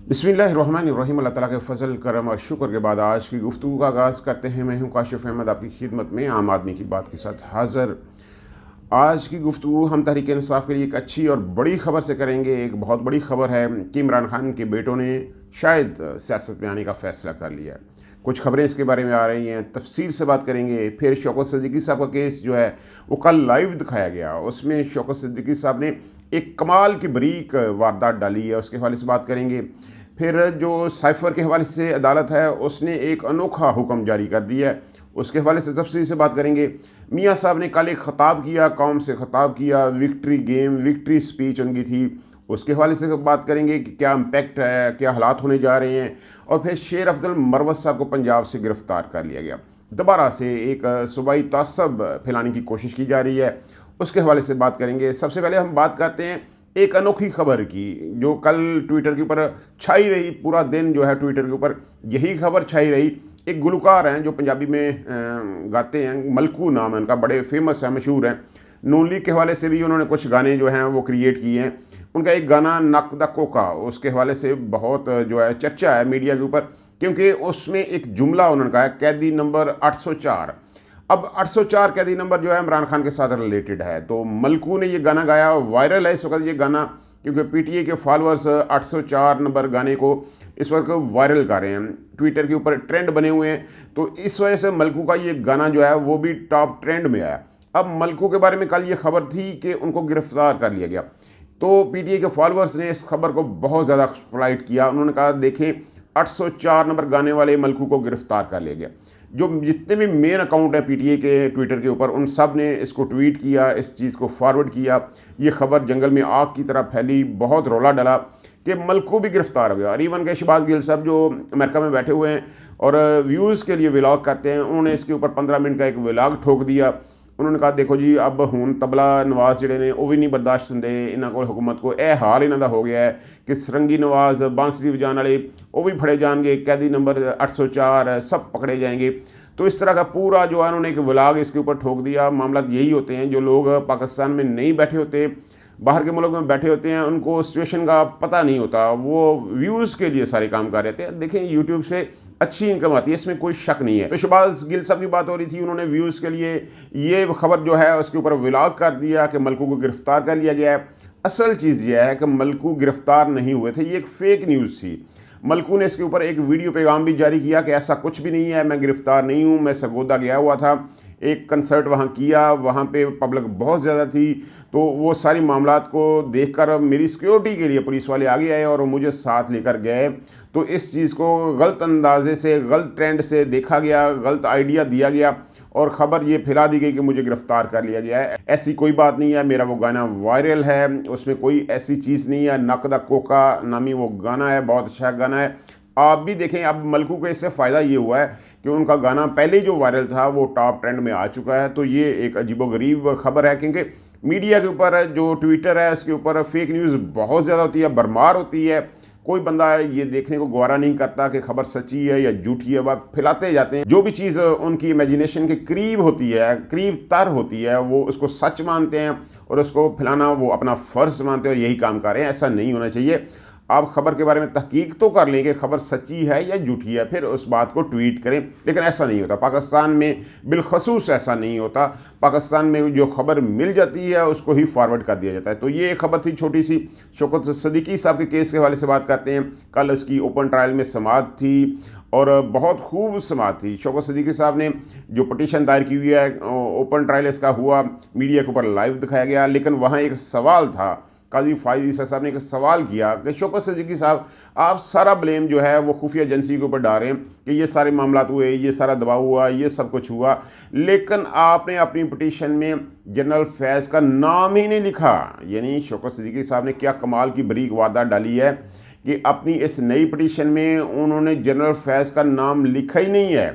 बिस्मिल्लाहिर्रहमानिर्रहीम। अल्लाह ताला के फ़ज़ल करम और शुक्र के बाद आज की गुफ्तगू का आगाज़ करते हैं। मैं हूँ काशिफ़ अहमद आपकी खिदमत में आम आदमी की बात के साथ हाज़िर। आज की गुफ्तगू हम तहरीक इंसाफ़ के लिए एक अच्छी और बड़ी ख़बर से करेंगे। एक बहुत बड़ी ख़बर है कि इमरान खान के बेटों ने शायद सियासत में आने का फ़ैसला कर लिया है। कुछ ख़बरें इसके बारे में आ रही हैं, तफसील से बात करेंगे। फिर शौकत सिद्दीकी साहब का केस जो है वो कल लाइव दिखाया गया, उसमें शौकत सिद्दीकी साहब ने एक कमाल की बरीक वारदात डाली है, उसके हवाले से बात करेंगे। फिर जो साइफ़र के हवाले से अदालत है उसने एक अनोखा हुक्म जारी कर दिया है, उसके हवाले से तफसील से बात करेंगे। मियाँ साहब ने कल एक ख़िताब किया, कौम से ख़िताब किया, विक्ट्री गेम, विक्ट्री स्पीच उनकी थी, उसके हवाले से बात करेंगे कि क्या इम्पैक्ट है, क्या हालात होने जा रहे हैं। और फिर शेर अफजल मरवत साहब को पंजाब से गिरफ़्तार कर लिया गया, दोबारा से एक सूबाई तासब फैलाने की कोशिश की जा रही है, उसके हवाले से बात करेंगे। सबसे पहले हम बात करते हैं एक अनोखी खबर की जो कल ट्विटर के ऊपर छाई रही। पूरा दिन जो है ट्विटर के ऊपर यही खबर छाई रही। एक गुलकार हैं जो पंजाबी में गाते हैं, मलकू नाम है उनका, बड़े फेमस हैं, मशहूर हैं। नून लीग के हवाले से भी उन्होंने कुछ गाने जो हैं वो क्रिएट किए हैं। उनका एक गाना नक द कोका, उसके हवाले से बहुत जो है चर्चा है मीडिया के ऊपर, क्योंकि उसमें एक जुमला उन्होंने कहा है, कैदी नंबर 804। अब 804 कैदी नंबर जो है इमरान खान के साथ रिलेटेड है। तो मलकू ने ये गाना गाया, वायरल है इस वक्त ये गाना, क्योंकि पीटीए के फॉलोअर्स 804 नंबर गाने को इस वक्त वायरल कर रहे हैं, ट्विटर के ऊपर ट्रेंड बने हुए हैं। तो इस वजह से मलकू का ये गाना जो है वो भी टॉप ट्रेंड में आया। अब मलकू के बारे में कल ये खबर थी कि उनको गिरफ्तार कर लिया गया, तो पीटीए के फॉलोअर्स ने इस खबर को बहुत ज़्यादा एक्सप्लॉइट किया। उन्होंने कहा देखें 804 नंबर गाने वाले मलकू को गिरफ्तार कर लिया गया। जो जितने भी मेन अकाउंट हैं पीटीए के ट्विटर के ऊपर, उन सब ने इसको ट्वीट किया, इस चीज़ को फॉरवर्ड किया। ये खबर जंगल में आग की तरह फैली, बहुत रौला डला कि मलकू भी गिरफ्तार हो गया। और इवन के शहबाज गिल साहब जो अमेरिका में बैठे हुए हैं और व्यूज़ के लिए व्लॉग करते हैं, उन्होंने इसके ऊपर 15 मिनट का एक व्लॉग ठोक दिया। उन्होंने कहा देखो जी, अब हूँ तबला नवाज जिहड़े ने वो भी नहीं बर्दाश्त होंदे इन्हां कोल, हुकूमत को यह हाल इन्हां दा हो गया है कि सरंगी नवाज, बांसुरी बजाने वाले वो भी फड़े जाएंगे, कैदी नंबर 804 सब पकड़े जाएंगे। तो इस तरह का पूरा जो है उन्होंने एक व्लॉग इसके ऊपर ठोक दिया। मामला यही होते हैं, जो लोग पाकिस्तान में नहीं बैठे होते, बाहर के मुल्क में बैठे होते हैं, उनको सिचुएशन का पता नहीं होता, वो व्यूज़ के लिए सारे काम कर रहे थे। देखें यूट्यूब से अच्छी इनकम आती है, इसमें कोई शक नहीं है। तो शहबाज गिल साहब की बात हो रही थी, उन्होंने व्यूज़ के लिए ये खबर जो है उसके ऊपर व्लॉग कर दिया कि मलकू को गिरफ्तार कर लिया गया है। असल चीज़ यह है कि मलकू गिरफ्तार नहीं हुए थे, ये एक फ़ेक न्यूज़ थी। मलकू ने इसके ऊपर एक वीडियो पैगाम भी जारी किया कि ऐसा कुछ भी नहीं है, मैं गिरफ़्तार नहीं हूँ, मैं सरगोदा गया हुआ था, एक कंसर्ट वहाँ किया, वहाँ पे पब्लिक बहुत ज़्यादा थी, तो वो सारी मामलात को देखकर मेरी सिक्योरिटी के लिए पुलिस वाले आगे आए और मुझे साथ लेकर गए। तो इस चीज़ को गलत अंदाजे से, गलत ट्रेंड से देखा गया, गलत आइडिया दिया गया और ख़बर ये फैला दी गई कि मुझे गिरफ़्तार कर लिया गया है। ऐसी कोई बात नहीं है, मेरा वो गाना वायरल है, उसमें कोई ऐसी चीज़ नहीं है। नक द कोका नामी वो गाना है, बहुत अच्छा गाना है, आप भी देखें। अब मलकू को इससे फ़ायदा ये हुआ है कि उनका गाना पहले जो वायरल था वो टॉप ट्रेंड में आ चुका है। तो ये एक अजीबोगरीब खबर है, क्योंकि मीडिया के ऊपर जो ट्विटर है उसके ऊपर फेक न्यूज़ बहुत ज़्यादा होती है, भरमार होती है। कोई बंदा ये देखने को गवारा नहीं करता कि खबर सच्ची है या झूठी है, वह फैलाते जाते हैं। जो भी चीज़ उनकी इमेजिनेशन के करीब होती है, करीब तर होती है, वो उसको सच मानते हैं और उसको फैलाना वो अपना फ़र्ज़ मानते हैं और यही काम कर रहे हैं। ऐसा नहीं होना चाहिए। आप ख़बर के बारे में तहकीक तो कर लें कि ख़बर सच्ची है या झूठी है, फिर उस बात को ट्वीट करें, लेकिन ऐसा नहीं होता। पाकिस्तान में बिलखसूस ऐसा नहीं होता। पाकिस्तान में जो खबर मिल जाती है उसको ही फॉरवर्ड कर दिया जाता है। तो ये खबर थी छोटी सी। शौकत सिद्दीकी साहब के केस के हवाले से बात करते हैं। कल उसकी ओपन ट्रायल में समाअत थी और बहुत खूब समाअत थी। शौकत सिद्दीकी साहब ने जो पटिशन दायर की हुई है, ओपन ट्रायल इसका हुआ, मीडिया के ऊपर लाइव दिखाया गया, लेकिन वहाँ एक सवाल था। काजी फायद ईसा साहब ने एक सवाल किया कि शौकत सिद्दीकी साहब, आप सारा ब्लेम जो है वो खुफिया एजेंसी के ऊपर डाल रहे हैं कि ये सारे मामला हुए, ये सारा दबाव हुआ, ये सब कुछ हुआ, लेकिन आपने अपनी पटिशन में जनरल फैज़ का नाम ही नहीं लिखा। यानी शौकत सिद्दीकी साहब ने क्या कमाल की बरीक वारदात डाली है कि अपनी इस नई पटिशन में उन्होंने जनरल फैज़ का नाम लिखा ही नहीं है।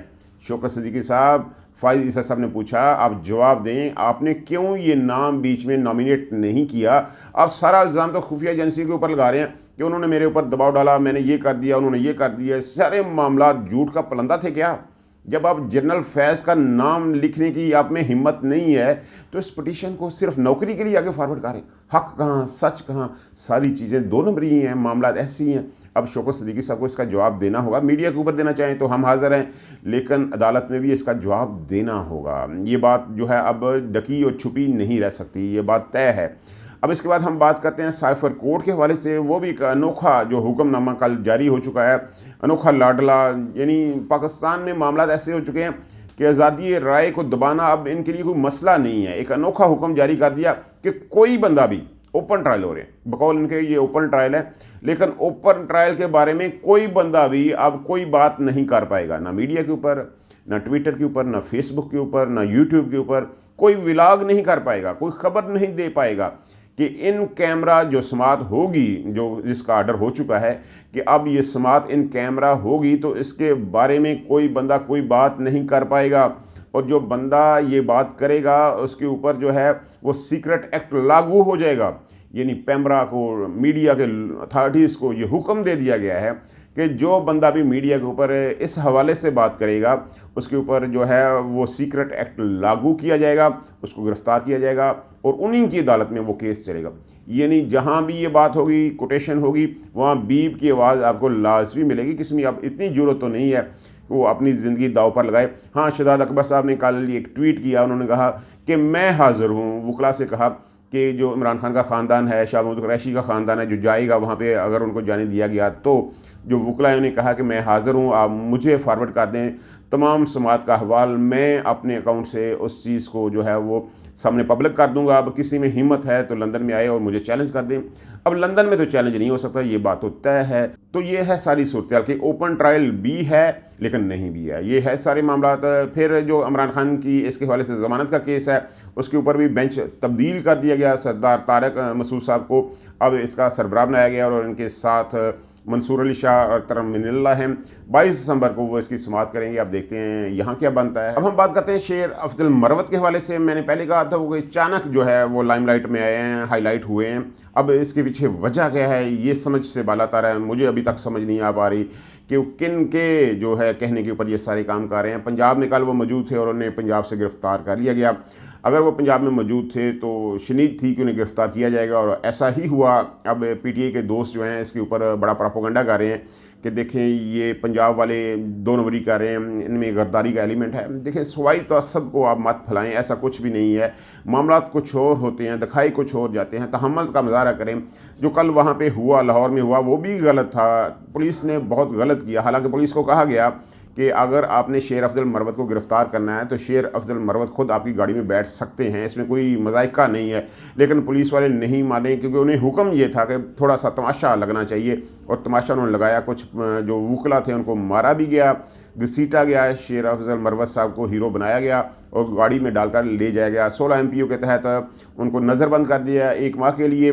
शौकत सिद्दीकी साहब, फायद ईसा साहब ने पूछा, आप जवाब दें, आपने क्यों ये नाम बीच में नॉमिनेट नहीं किया? आप सारा इल्ज़ाम तो खुफिया एजेंसी के ऊपर लगा रहे हैं कि उन्होंने मेरे ऊपर दबाव डाला, मैंने ये कर दिया, उन्होंने ये कर दिया। सारे मामला झूठ का पलंदा थे क्या? जब आप जनरल फैज़ का नाम लिखने की आप में हिम्मत नहीं है तो इस पटिशन को सिर्फ नौकरी के लिए आगे फॉरवर्ड करें। हक कहाँ, सच कहाँ, सारी चीज़ें दो नंबरी हैं, मामला ऐसी हैं। अब शौकत सिद्दीकी साहब को इसका जवाब देना होगा। मीडिया के ऊपर देना चाहें तो हम हाज़िर हैं, लेकिन अदालत में भी इसका जवाब देना होगा। ये बात जो है अब ढकी और छुपी नहीं रह सकती, ये बात तय है। अब इसके बाद हम बात करते हैं साइफर कोर्ट के हवाले से। वो भी एक अनोखा जो हुक्मनामा कल जारी हो चुका है, अनोखा लाडला, यानी पाकिस्तान में मामला ऐसे हो चुके हैं कि आज़ादी राय को दबाना अब इनके लिए कोई मसला नहीं है। एक अनोखा हुक्म जारी कर दिया कि कोई बंदा भी, ओपन ट्रायल हो रहे हैं, बकौल इनके ये ओपन ट्रायल है, लेकिन ओपन ट्रायल के बारे में कोई बंदा भी अब कोई बात नहीं कर पाएगा, ना मीडिया के ऊपर, ना ट्विटर के ऊपर, ना फेसबुक के ऊपर, ना यूट्यूब के ऊपर कोई व्लॉग नहीं कर पाएगा, कोई खबर नहीं दे पाएगा कि इन कैमरा जो समात होगी, जो जिसका ऑर्डर हो चुका है कि अब ये समात इन कैमरा होगी, तो इसके बारे में कोई बंदा कोई बात नहीं कर पाएगा। और जो बंदा ये बात करेगा उसके ऊपर जो है वो सीक्रेट एक्ट लागू हो जाएगा। यानी पैमरा को, मीडिया के अथॉरिटीज़ को ये हुक्म दे दिया गया है कि जो बंदा भी मीडिया के ऊपर इस हवाले से बात करेगा उसके ऊपर जो है वो सीक्रेट एक्ट लागू किया जाएगा, उसको गिरफ़्तार किया जाएगा और उन्हीं की अदालत में वो केस चलेगा। यानी जहाँ भी ये बात होगी, कोटेशन होगी, वहाँ बीप की आवाज़ आपको लाजमी मिलेगी। किसी में अब इतनी ज़रूरत तो नहीं है वो अपनी ज़िंदगी दाव पर लगाए। हाँ, शहजाद अकबर साहब ने कल एक ट्वीट किया, उन्होंने कहा कि मैं हाज़िर हूँ, वकला से कहा कि जो इमरान खान का ख़ानदान है, शाह महमूद कुरैशी का ख़ानदान है, जो जाएगा वहाँ पे अगर उनको जाने दिया गया तो जो वकला है उन्हें कहा कि मैं हाज़िर हूँ, आप मुझे फॉरवर्ड कर दें तमाम समात का अहवाल, मैं अपने अकाउंट से उस चीज़ को जो है वो सामने पब्लिक कर दूंगा। अब किसी में हिम्मत है तो लंदन में आए और मुझे चैलेंज कर दें। अब लंदन में तो चैलेंज नहीं हो सकता, ये बात तो तय है। तो ये है सारी सूरत हाल कि ओपन ट्रायल भी है लेकिन नहीं भी है, ये है सारे मामला। फिर जो इमरान खान की इसके हवाले से ज़मानत का केस है उसके ऊपर भी बेंच तब्दील कर दिया गया। सरदार तारक मसूद साहब को अब इसका सरबराह बनाया गया और उनके साथ मंसूर अली शाह और तरमिनल्ला हैं। 22 दिसंबर को वो इसकी समाअत करेंगे। अब देखते हैं यहाँ क्या बनता है। अब हम बात करते हैं शेर अफजल मरवत के हवाले से। मैंने पहले कहा था वो अचानक जो है वो लाइमलाइट में आए हैं, हाईलाइट हुए हैं। अब इसके पीछे वजह क्या है ये समझ से बालातर है, मुझे अभी तक समझ नहीं आ पा रही कि किन के जो है कहने के ऊपर ये सारे काम कर रहे हैं। पंजाब में कल वो मौजूद थे और उन्हें पंजाब से गिरफ़्तार कर लिया गया। अगर वो पंजाब में मौजूद थे तो शनीद थी कि उन्हें गिरफ़्तार किया जाएगा और ऐसा ही हुआ। अब पीटीआई के दोस्त जो हैं इसके ऊपर बड़ा प्रोपेगेंडा कर रहे हैं कि देखें ये पंजाब वाले 2 नंबरी कर रहे हैं, इनमें गर्दारी का एलिमेंट है। देखें सवाई तअस्सुब को आप मत फैलाएं, ऐसा कुछ भी नहीं है। मामला कुछ और होते हैं, दिखाई कुछ और जाते हैं। तहम्मुल का मुजाहरा करें। जो कल वहाँ पे हुआ, लाहौर में हुआ, वो भी गलत था। पुलिस ने बहुत गलत किया। हालांकि पुलिस को कहा गया कि अगर आपने शेर अफजल मरवत को गिरफ़्तार करना है तो शेर अफजल मरवत खुद आपकी गाड़ी में बैठ सकते हैं, इसमें कोई मज़ाइका नहीं है। लेकिन पुलिस वाले नहीं माने क्योंकि उन्हें हुक्म ये था कि थोड़ा सा तमाशा लगना चाहिए और तमाशा उन्होंने लगाया। कुछ जो वकला थे उनको मारा भी गया, घसीटा गया। शेर अफजल मरवत साहब को हीरो बनाया गया और गाड़ी में डालकर ले जाया गया। 16 MPO के तहत उनको नज़रबंद कर दिया 1 माह के लिए।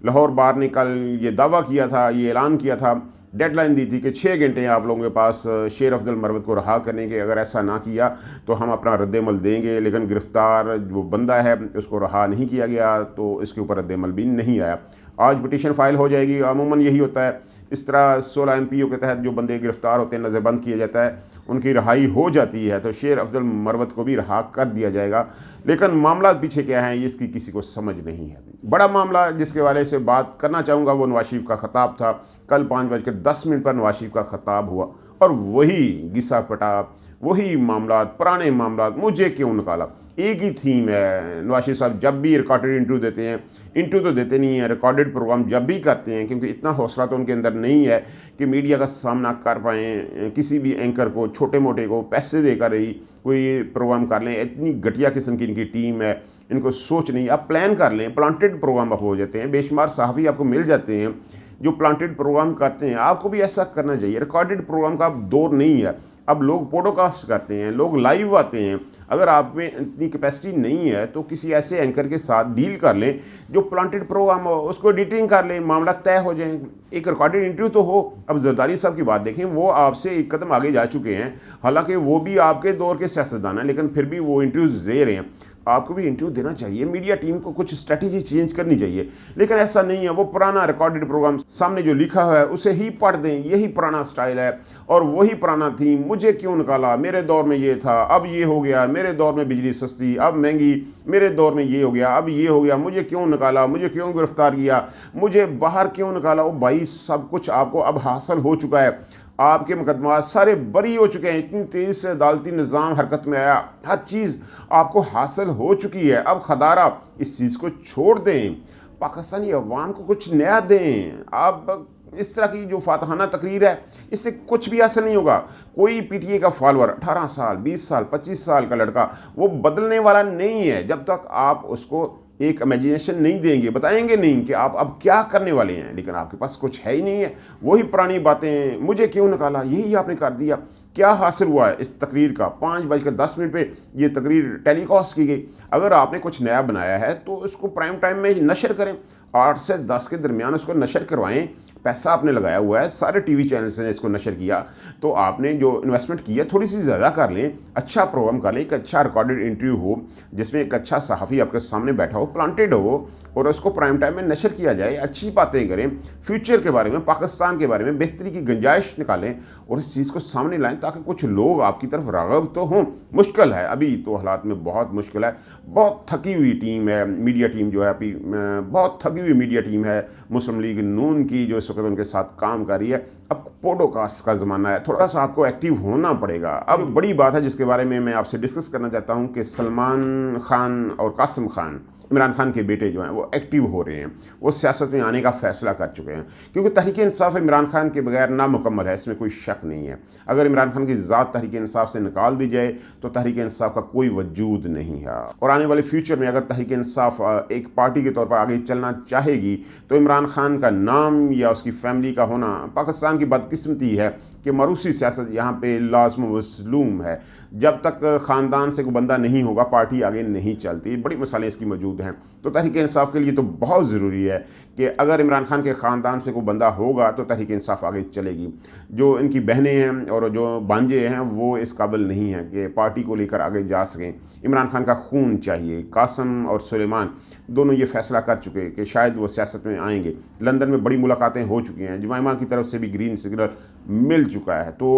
लाहौर बार ने कल ये दावा किया था, ये ऐलान किया था, डेडलाइन दी थी कि 6 घंटे आप लोगों के पास शेर अफजल मरवत को रहा करने के। अगर ऐसा ना किया तो हम अपना रद्दमल देंगे। लेकिन गिरफ़्तार जो बंदा है उसको रहा नहीं किया गया तो इसके ऊपर रद्दमल भी नहीं आया। आज पिटीशन फ़ाइल हो जाएगी। अमूमन यही होता है, इस तरह 16 MPO के तहत जो बंदे गिरफ़्तार होते हैं, नज़रबंद किया जाता है, उनकी रहाई हो जाती है तो शेर अफजल मरवत को भी रहा कर दिया जाएगा। लेकिन मामला पीछे क्या है इसकी किसी को समझ नहीं है। बड़ा मामला जिसके वाले से बात करना चाहूँगा वो नवाज शरीफ का ख़ताब था। कल 5:10 पर नवाज शरीफ का ख़ताब हुआ और वही घिसा पटा, वही मामला, पुराने मामला, मुझे क्यों निकाला, एक ही थीम है। नवाज शरीफ साहब जब भी रिकॉर्डेड इंटरव्यू देते हैं, इंटरव्यू तो देते नहीं हैं, रिकॉर्डेड प्रोग्राम जब भी करते हैं, क्योंकि इतना हौसला तो उनके अंदर नहीं है कि मीडिया का सामना कर पाएँ, किसी भी एंकर को, छोटे मोटे को पैसे देकर ही कोई प्रोग्राम कर लें। इतनी घटिया किस्म की इनकी टीम है, इनको सोच नहीं। आप प्लान कर लें, प्लांटेड प्रोग्राम आप हो जाते हैं। बेशुमार सहाफ़ी आपको मिल जाते हैं जो प्लांटेड प्रोग्राम करते हैं। आपको भी ऐसा करना चाहिए। रिकॉर्डेड प्रोग्राम का अब दौर नहीं है, अब लोग पॉडकास्ट करते हैं, लोग लाइव आते हैं। अगर आप में इतनी कैपेसिटी नहीं है तो किसी ऐसे एंकर के साथ डील कर लें जो प्लांटेड प्रोग्राम हो, उसको एडिटिंग कर लें, मामला तय हो जाए। एक रिकॉर्डेड इंटरव्यू तो हो। अब जरदारी साहब की बात देखें, वो आपसे एक कदम आगे जा चुके हैं। हालांकि वो भी आपके दौर के सियासतदान हैं लेकिन फिर भी वो इंटरव्यूज़ दे रहे हैं। आपको भी इंटरव्यू देना चाहिए, मीडिया टीम को कुछ स्ट्रेटजी चेंज करनी चाहिए। लेकिन ऐसा नहीं है, वो पुराना रिकॉर्डेड प्रोग्राम सामने जो लिखा हुआ है उसे ही पढ़ दें, यही पुराना स्टाइल है और वही पुराना थीम, मुझे क्यों निकाला, मेरे दौर में ये था, अब ये हो गया, मेरे दौर में बिजली सस्ती अब महंगी, मेरे दौर में ये हो गया अब ये हो गया, मुझे क्यों निकाला, मुझे क्यों गिरफ्तार किया, मुझे बाहर क्यों निकाला। वो भाई सब कुछ आपको अब हासिल हो चुका है, आपके मुकदमा सारे बरी हो चुके हैं, इतनी तेज़ी से अदालती निज़ाम हरकत में आया, हर चीज़ आपको हासिल हो चुकी है। अब खदारा इस चीज़ को छोड़ दें, पाकिस्तानी अवाम को कुछ नया दें। अब इस तरह की जो फातहाना तकरीर है इससे कुछ भी हासिल नहीं होगा। कोई पीटीए का फॉलोअर 18 साल 20 साल 25 साल का लड़का वो बदलने वाला नहीं है जब तक आप उसको एक इमेजिनेशन नहीं देंगे, बताएंगे नहीं कि आप अब क्या करने वाले हैं। लेकिन आपके पास कुछ है ही नहीं है, वही पुरानी बातें, मुझे क्यों निकाला, यही आपने कर दिया। क्या हासिल हुआ है इस तकरीर का? 5:10 पे ये तकरीर टेलीकास्ट की गई। अगर आपने कुछ नया बनाया है तो उसको प्राइम टाइम में नशर करें, 8 से 10 के दरमियान उसको नशर करवाएं। पैसा आपने लगाया हुआ है, सारे टीवी चैनल्स ने इसको नशर किया, तो आपने जो इन्वेस्टमेंट की है थोड़ी सी ज़्यादा कर लें, अच्छा प्रोग्राम कर लें, एक अच्छा रिकॉर्डेड इंटरव्यू हो जिसमें एक अच्छा सहाफ़ी आपके सामने बैठा हो, प्लांटेड हो, और उसको प्राइम टाइम में नशर किया जाए। अच्छी बातें करें, फ्यूचर के बारे में, पाकिस्तान के बारे में बेहतरी की गुंजाइश निकालें और इस चीज़ को सामने लाएं ताकि कुछ लोग आपकी तरफ राग़िब तो हों। मुश्किल है, अभी तो हालात में बहुत मुश्किल है। बहुत थकी हुई टीम है मीडिया टीम, जो है अभी बहुत थकी हुई मीडिया टीम है मुस्लिम लीग नून की, जो इस वक्त उनके साथ काम कर रही है। अब पॉडकास्ट का ज़माना है, थोड़ा सा आपको एक्टिव होना पड़ेगा। अब बड़ी बात है जिसके बारे में मैं आपसे डिस्कस करना चाहता हूँ कि सलमान खान और कासिम खान, इमरान खान के बेटे जो हैं, वो एक्टिव हो रहे हैं, वो सियासत में आने का फ़ैसला कर चुके हैं। क्योंकि तहरीक इंसाफ इमरान खान के बगैर नामुकम्मल है, इसमें कोई शक नहीं है। अगर इमरान खान की ज़ात तहरीक इंसाफ से निकाल दी जाए तो तहरीक इंसाफ का कोई वजूद नहीं है। और आने वाले फ्यूचर में अगर तहरीक इंसाफ एक पार्टी के तौर पर आगे चलना चाहेगी तो इमरान खान का नाम या उसकी फैमिली का होना, पाकिस्तान की बदकिस्मती है कि मरूसी सियासत यहाँ पे लाज़िम मसलूम है। जब तक ख़ानदान से कोई बंदा नहीं होगा पार्टी आगे नहीं चलती। बड़ी मिसालें इसकी मौजूद हैं। तो तहरीक इंसाफ के लिए तो बहुत ज़रूरी है कि अगर इमरान खान के ख़ानदान से कोई बंदा होगा तो तहरीक इंसाफ आगे चलेगी। जो इनकी बहनें हैं और जो भांजे हैं वो इस काबिल नहीं हैं कि पार्टी को लेकर आगे जा सकें। इमरान खान का खून चाहिए। कासिम और सुलेमान दोनों ये फैसला कर चुके हैं कि शायद वो सियासत में आएंगे। लंदन में बड़ी मुलाकातें हो चुकी हैं, जुमाइमा की तरफ से भी ग्रीन सिग्नल मिल चुका है। तो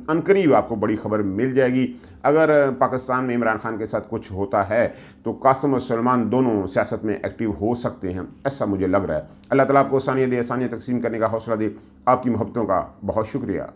अनकरीब आपको बड़ी खबर मिल जाएगी। अगर पाकिस्तान में इमरान खान के साथ कुछ होता है तो कासिम और सलमान दोनों सियासत में एक्टिव हो सकते हैं, ऐसा मुझे लग रहा है। अल्लाह ताला आपको आसानियाँ दे, आसानियाँ तकसीम करने का हौसला दे। आपकी मोहब्बतों का बहुत शुक्रिया।